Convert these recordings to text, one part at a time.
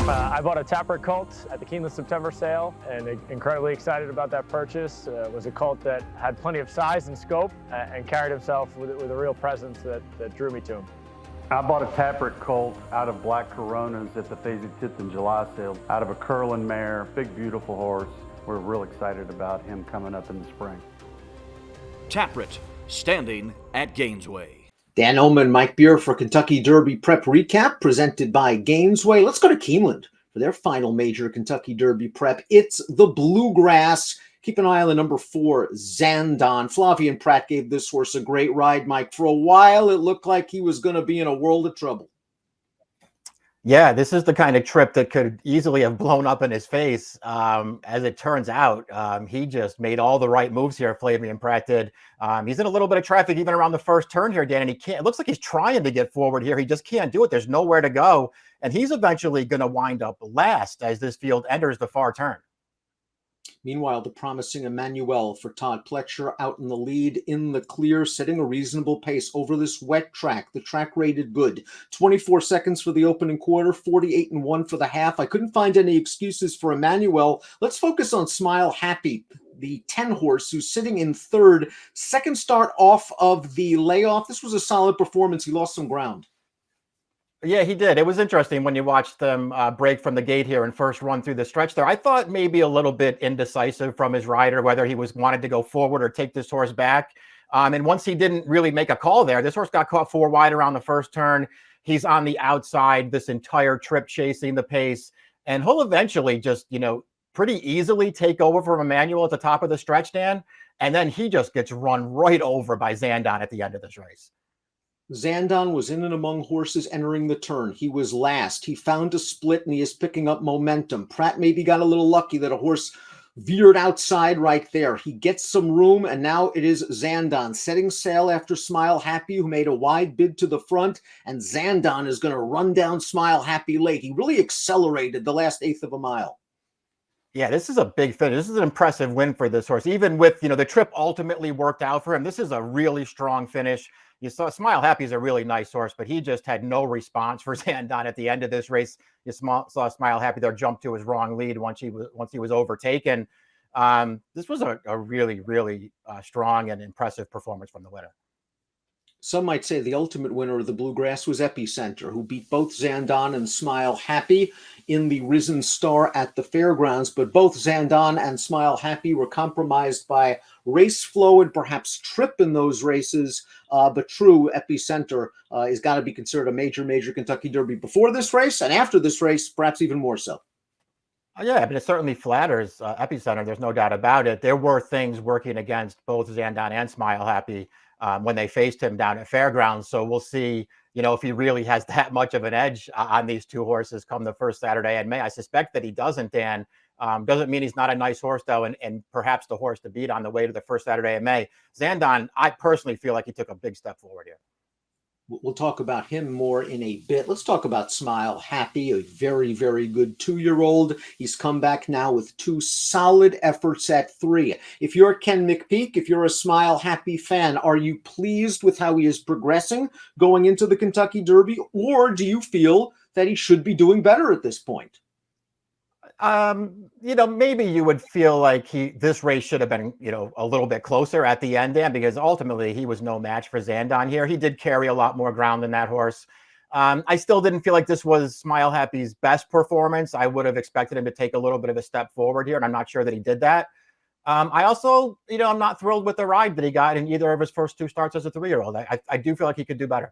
I bought a Tapper colt at the Keeneland September sale and incredibly excited about that purchase. It was a colt that had plenty of size and scope and carried himself with a real presence that drew me to him. I bought a Tapper colt out of Black Coronas at the Phasey Tipton July sale, out of a Curlin mare, big beautiful horse. We're real excited about him coming up in the spring. Taprit, standing at Gainesway. Dan Illman, Mike Beer for Kentucky Derby Prep Recap, presented by Gainesway. Let's go to Keeneland for their final major Kentucky Derby Prep. It's the Bluegrass. Keep an eye on the number 4, Zandon. Flavien Prat gave this horse a great ride, Mike. For a while, it looked like he was going to be in a world of trouble. Yeah, this is the kind of trip that could easily have blown up in his face. As it turns out, he just made all the right moves here, Flavien Prat did. He's in a little bit of traffic even around the first turn here, Dan, and he can't. It looks like he's trying to get forward here. He just can't do it. There's nowhere to go, and he's eventually going to wind up last as this field enters the far turn. Meanwhile, the promising Emmanuel for Todd Pletcher out in the lead in the clear, setting a reasonable pace over this wet track. The track rated good. 24 seconds for the opening quarter, 48-1 for the half. I couldn't find any excuses for Emmanuel. Let's focus on Smile Happy, the 10 horse who's sitting in third. Second start off of the layoff. This was a solid performance. He lost some ground. Yeah, he did. It was interesting when you watched them break from the gate here and first run through the stretch there. I thought maybe a little bit indecisive from his rider, whether he wanted to go forward or take this horse back. And once he didn't really make a call there, this horse got caught 4 wide around the first turn. He's on the outside this entire trip chasing the pace. And he'll eventually just, pretty easily take over from Emmanuel at the top of the stretch, Dan. And then he just gets run right over by Zandon at the end of this race. Zandon was in and among horses entering the turn. He was last. He found a split, and he is picking up momentum. Prat maybe got a little lucky that a horse veered outside right there. He gets some room, and now it is Zandon setting sail after Smile Happy, who made a wide bid to the front, and Zandon is going to run down Smile Happy late. He really accelerated the last eighth of a mile. Yeah, this is a big finish. This is an impressive win for this horse. Even with, the trip ultimately worked out for him. This is a really strong finish. You saw Smile Happy is a really nice horse, but he just had no response for Zandon at the end of this race. You saw Smile Happy there jump to his wrong lead once he was overtaken. This was a really, really strong and impressive performance from the winner. Some might say the ultimate winner of the Bluegrass was Epicenter, who beat both Zandon and Smile Happy in the Risen Star at the fairgrounds. But both Zandon and Smile Happy were compromised by race flow and perhaps trip in those races. But true, Epicenter has got to be considered a major Kentucky Derby before this race, and after this race, perhaps even more so. Yeah, but it certainly flatters Epicenter. There's no doubt about it. There were things working against both Zandon and Smile Happy when they faced him down at fairgrounds. So we'll see, if he really has that much of an edge on these two horses come the first Saturday in May. I suspect that he doesn't, Dan. Doesn't mean he's not a nice horse, though, and perhaps the horse to beat on the way to the first Saturday in May. Zandon, I personally feel like he took a big step forward here. We'll talk about him more in a bit. Let's talk about Smile Happy, a very, very good 2-year-old. He's come back now with 2 solid efforts at 3. If you're Ken McPeak, if you're a Smile Happy fan, are you pleased with how he is progressing going into the Kentucky Derby, or do you feel that he should be doing better at this point? Maybe you would feel like this race should have been, a little bit closer at the end, Dan, because ultimately he was no match for Zandon here. He did carry a lot more ground than that horse. I still didn't feel like this was Smile Happy's best performance. I would have expected him to take a little bit of a step forward here, and I'm not sure that he did that. I also, I'm not thrilled with the ride that he got in either of his first 2 starts as a 3-year-old. I do feel like he could do better.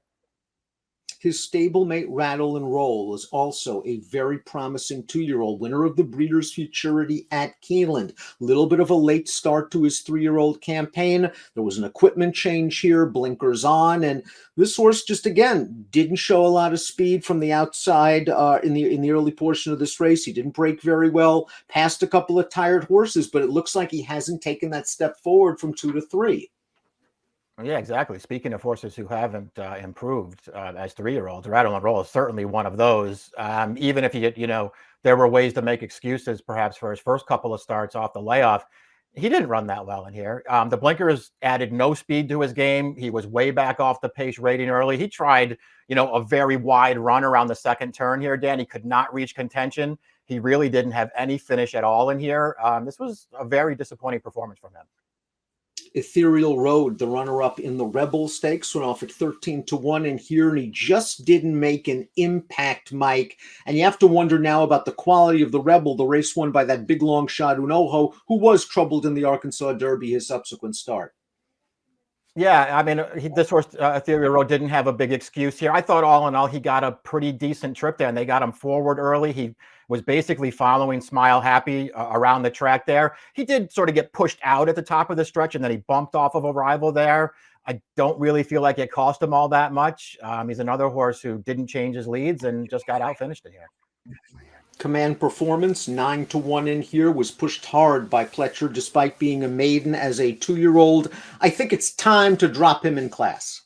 His stablemate Rattle and Roll is also a very promising 2-year-old, winner of the Breeders' Futurity at Keeneland. Little bit of a late start to his 3-year-old campaign. There was an equipment change here, blinkers on, and this horse just, again, didn't show a lot of speed from the outside in the early portion of this race. He didn't break very well, passed a couple of tired horses, but it looks like he hasn't taken that step forward from 2 to 3. Yeah, exactly. Speaking of horses who haven't improved as 3-year-olds, Rattle and Roll is certainly one of those. Even if there were ways to make excuses perhaps for his first couple of starts off the layoff, He didn't run that well in here. The blinkers added no speed to his game. He was way back off the pace rating early. He tried, a very wide run around the second turn here, Dan. He could not reach contention. He really didn't have any finish at all in here. This was a very disappointing performance from him. Ethereal Road, the runner-up in the Rebel Stakes, went off at 13-1 in here, and he just didn't make an impact, Mike. And you have to wonder now about the quality of the Rebel, the race won by that big long shot Unoho, who was troubled in the Arkansas Derby, his subsequent start. Yeah, I mean, this horse, Ethereal Road, didn't have a big excuse here. I thought all in all, he got a pretty decent trip there, and they got him forward early. He was basically following Smile Happy around the track there. He did sort of get pushed out at the top of the stretch, and then he bumped off of a rival there. I don't really feel like it cost him all that much. He's another horse who didn't change his leads and just got out-finished in here. Command Performance, 9-1 in here, was pushed hard by Pletcher despite being a maiden as a 2-year-old. I think it's time to drop him in class.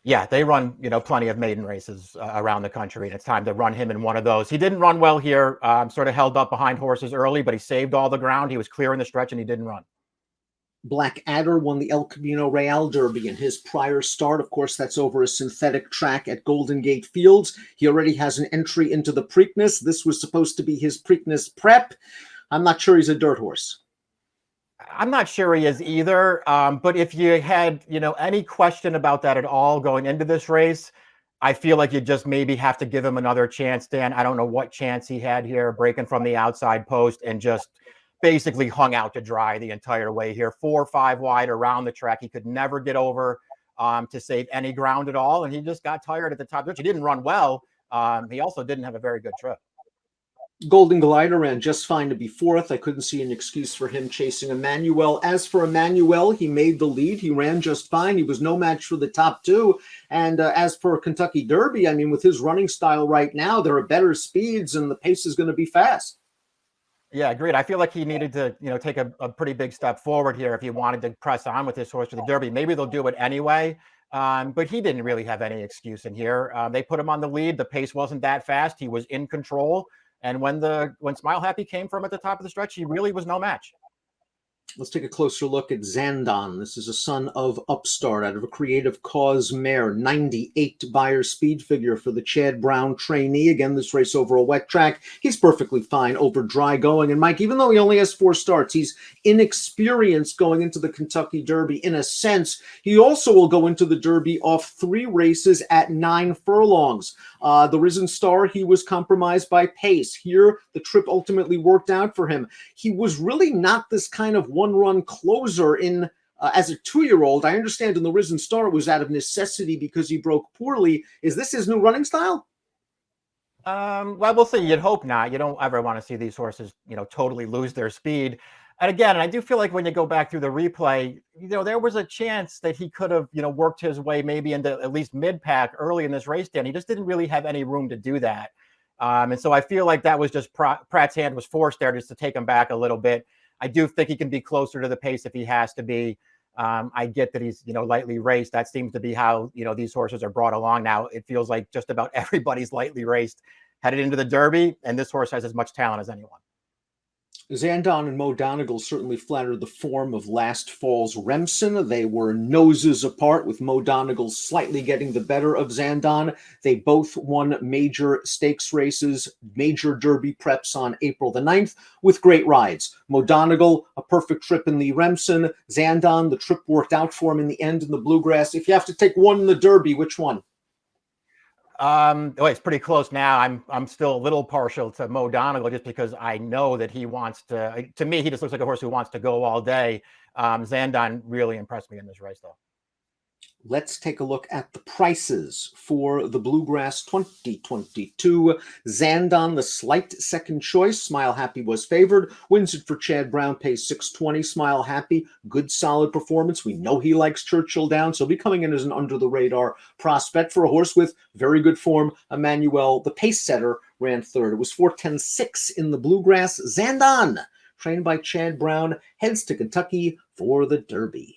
Yeah, they run, plenty of maiden races around the country, and it's time to run him in one of those. He didn't run well here, sort of held up behind horses early, but he saved all the ground. He was clearing the stretch, and he didn't run. Black Adder won the El Camino Real Derby in his prior start. Of course, that's over a synthetic track at Golden Gate Fields. He already has an entry into the Preakness. This was supposed to be his Preakness prep. I'm not sure he's a dirt horse. I'm not sure he is either. But if you had, any question about that at all going into this race, I feel like you just maybe have to give him another chance, Dan. I don't know what chance he had here, breaking from the outside post and just basically hung out to dry the entire way here, 4 or 5 wide around the track. He could never get over to save any ground at all, and he just got tired at the top. He didn't run well. He also didn't have a very good trip. Golden Glider ran just fine to be 4th. I couldn't see an excuse for him chasing Emmanuel. As for Emmanuel, he made the lead. He ran just fine. He was no match for the top 2. And as for Kentucky Derby, I mean, with his running style right now, there are better speeds, and the pace is going to be fast. Yeah, agreed. I feel like he needed to, take a pretty big step forward here if he wanted to press on with this horse to the Derby. Maybe they'll do it anyway, but he didn't really have any excuse in here. They put him on the lead. The pace wasn't that fast. He was in control. And when Smile Happy came from at the top of the stretch, he really was no match. Let's take a closer look at Zandon. This is a son of Upstart out of a Creative Cause mare, 98 Beyer speed figure for the Chad Brown trainee. Again, this race over a wet track. He's perfectly fine over dry going. And Mike, even though he only has 4 starts, he's inexperienced going into the Kentucky Derby. In a sense, he also will go into the Derby off 3 races at 9 furlongs. The Risen Star, he was compromised by pace. Here, the trip ultimately worked out for him. He was really not this kind of one-run closer in as a 2-year-old. I understand in the Risen Star it was out of necessity because he broke poorly. Is this his new running style? Well, we'll see. You'd hope not. You don't ever want to see these horses, totally lose their speed. And again, I do feel like when you go back through the replay, there was a chance that he could have, worked his way maybe into at least mid-pack early in this race, Dan. He just didn't really have any room to do that. And so I feel like that was just Pratt's hand was forced there just to take him back a little bit. I do think he can be closer to the pace if he has to be. I get that he's, lightly raced. That seems to be how, these horses are brought along now. It feels like just about everybody's lightly raced headed into the Derby, and this horse has as much talent as anyone. Zandon and Mo Donegal certainly flattered the form of last fall's Remsen. They were noses apart, with Mo Donegal slightly getting the better of Zandon. They both won major stakes races, major Derby preps on April the 9th with great rides. Mo Donegal, a perfect trip in the Remsen. Zandon, the trip worked out for him in the end in the Bluegrass. If you have to take one in the Derby, which one? It's pretty close now. I'm still a little partial to Mo Donegal just because I know that he wants to me, he just looks like a horse who wants to go all day. Zandon really impressed me in this race, though. Let's take a look at the prices for the Bluegrass 2022. Zandon, the slight second choice. Smile Happy was favored. Wins it for Chad Brown, pays $620. Smile Happy, good solid performance. We know he likes Churchill Down, so he'll be coming in as an under-the-radar prospect for a horse with very good form. Emmanuel, the pace setter, ran third. It was 4:10.6 in the Bluegrass. Zandon, trained by Chad Brown, heads to Kentucky for the Derby.